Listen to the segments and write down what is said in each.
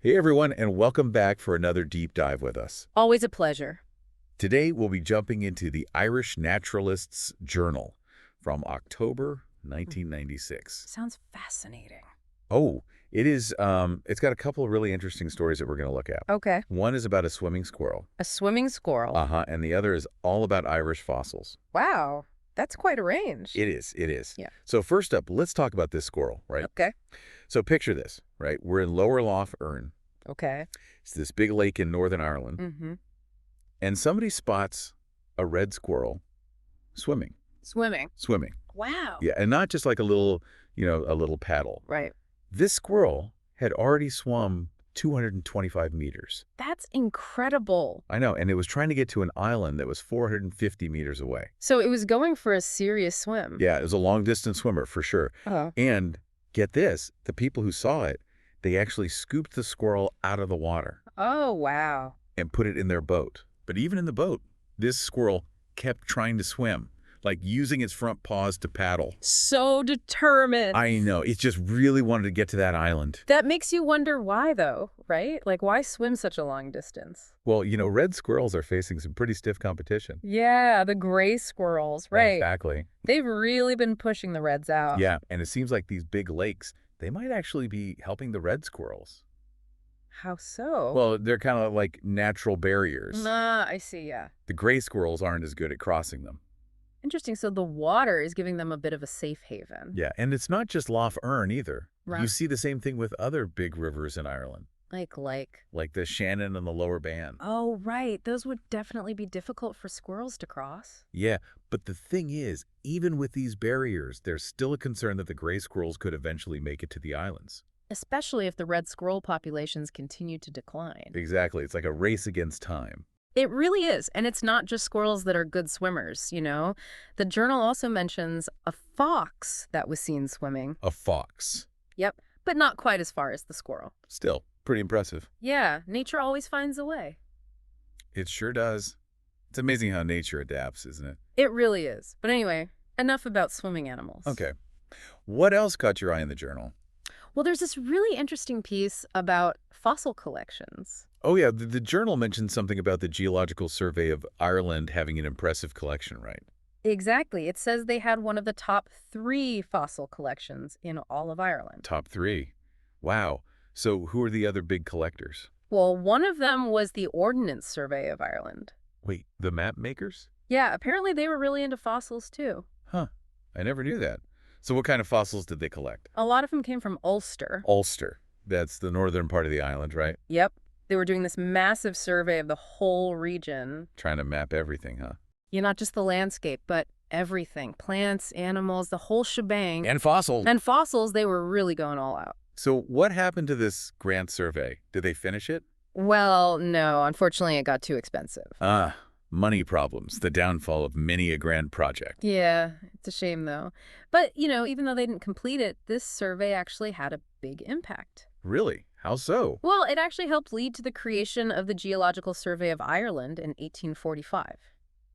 Hey everyone, and welcome back for another deep dive with us. Always a pleasure. Today we'll be jumping into the Irish Naturalist's Journal from October 1996. Sounds fascinating. Oh, it's got a couple of really interesting stories that we're going to look at. Okay. One is about a swimming squirrel. A swimming squirrel. And the other is all about Irish fossils. Wow. That's quite a range. It is. Yeah. So first up, let's talk about this squirrel, right? Okay. So picture this, right? We're in Lower Loch Lochne. Okay. It's this big lake in Northern Ireland. Mm-hmm. And somebody spots a red squirrel swimming. Swimming. Wow. Yeah, and not just like a little paddle. Right. This squirrel had already swum 225 meters. That's incredible. I know, and it was trying to get to an island that was 450 meters away. So it was going for a serious swim. Yeah, it was a long-distance swimmer for sure. Oh. And get this, the people who saw it, they actually scooped the squirrel out of the water Oh, wow. and put it in their boat. But even in the boat, this squirrel kept trying to swim, like using its front paws to paddle. So determined. I know. It just really wanted to get to that island. That makes you wonder why, though, right? Like, why swim such a long distance? Well, red squirrels are facing some pretty stiff competition. Yeah, the gray squirrels, right. Exactly. They've really been pushing the reds out. Yeah, and it seems like these big lakes, they might actually be helping the red squirrels. How so? Well, they're kind of like natural barriers. I see, yeah. The gray squirrels aren't as good at crossing them. Interesting. So the water is giving them a bit of a safe haven. Yeah, and it's not just Lough Erne either. Right. You see the same thing with other big rivers in Ireland, Like the Shannon and the Lower Bann. Oh, right. Those would definitely be difficult for squirrels to cross. Yeah, but the thing is, even with these barriers, there's still a concern that the gray squirrels could eventually make it to the islands. Especially if the red squirrel populations continue to decline. Exactly. It's like a race against time. It really is. And it's not just squirrels that are good swimmers, you know? The journal also mentions a fox that was seen swimming. A fox. Yep. But not quite as far as the squirrel. Still, pretty impressive. Yeah. Nature always finds a way. It sure does. It's amazing how nature adapts, isn't it? It really is. But anyway, enough about swimming animals. Okay. What else caught your eye in the journal? Well, there's this really interesting piece about fossil collections. Oh, yeah, the journal mentioned something about the Geological Survey of Ireland having an impressive collection, right? Exactly. It says they had one of the top 3 fossil collections in all of Ireland. Top 3. Wow. So who are the other big collectors? Well, one of them was the Ordnance Survey of Ireland. Wait, the map makers? Yeah, apparently they were really into fossils too. Huh. I never knew that. So what kind of fossils did they collect? A lot of them came from Ulster. Ulster. That's the northern part of the island, right? Yep. They were doing this massive survey of the whole region. Trying to map everything, huh? Yeah, not just the landscape, but everything. Plants, animals, the whole shebang. And fossils. And fossils, they were really going all out. So what happened to this grant survey? Did they finish it? Well, no. Unfortunately, it got too expensive. Money problems, the downfall of many a grand project. Yeah, it's a shame, though. But, even though they didn't complete it, this survey actually had a big impact. Really? How so? Well, it actually helped lead to the creation of the Geological Survey of Ireland in 1845.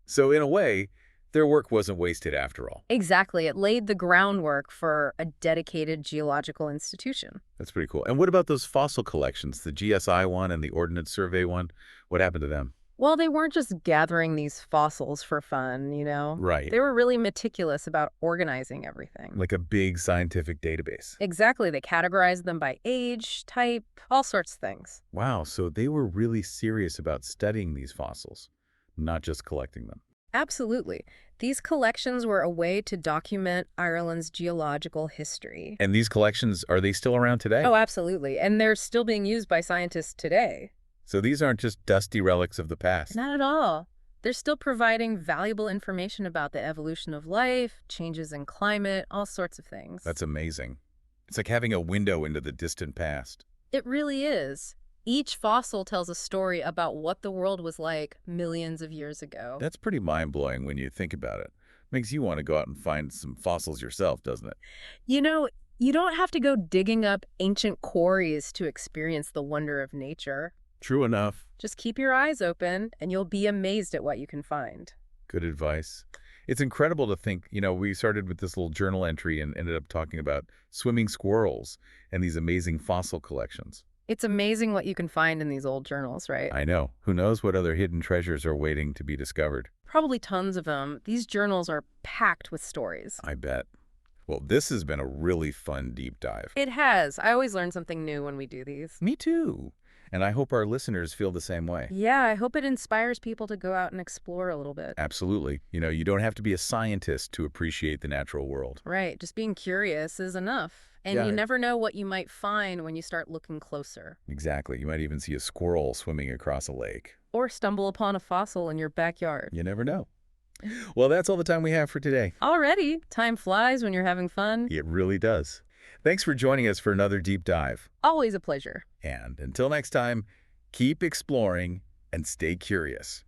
So in a way, their work wasn't wasted after all. Exactly. It laid the groundwork for a dedicated geological institution. That's pretty cool. And what about those fossil collections, the GSI one and the Ordnance Survey one? What happened to them? Well, they weren't just gathering these fossils for fun, Right. They were really meticulous about organizing everything. Like a big scientific database. Exactly. They categorized them by age, type, all sorts of things. Wow, so they were really serious about studying these fossils, not just collecting them. Absolutely. These collections were a way to document Ireland's geological history. And these collections, are they still around today? Oh, absolutely. And they're still being used by scientists today. So these aren't just dusty relics of the past. Not at all. They're still providing valuable information about the evolution of life, changes in climate, all sorts of things. That's amazing. It's like having a window into the distant past. It really is. Each fossil tells a story about what the world was like millions of years ago. That's pretty mind-blowing when you think about it. Makes you want to go out and find some fossils yourself, doesn't it? You don't have to go digging up ancient quarries to experience the wonder of nature. True enough. Just keep your eyes open, and you'll be amazed at what you can find. Good advice. It's incredible to think, we started with this little journal entry and ended up talking about swimming squirrels and these amazing fossil collections. It's amazing what you can find in these old journals, right? I know. Who knows what other hidden treasures are waiting to be discovered? Probably tons of them. These journals are packed with stories. I bet. Well, this has been a really fun deep dive. It has. I always learn something new when we do these. Me too. And I hope our listeners feel the same way. Yeah, I hope it inspires people to go out and explore a little bit. Absolutely. You don't have to be a scientist to appreciate the natural world. Right, just being curious is enough. And Yeah. you never know what you might find when you start looking closer. Exactly. You might even see a squirrel swimming across a lake. Or stumble upon a fossil in your backyard. You never know. Well, that's all the time we have for today. Already, time flies when you're having fun. It really does. Thanks for joining us for another deep dive. Always a pleasure. And until next time, keep exploring and stay curious.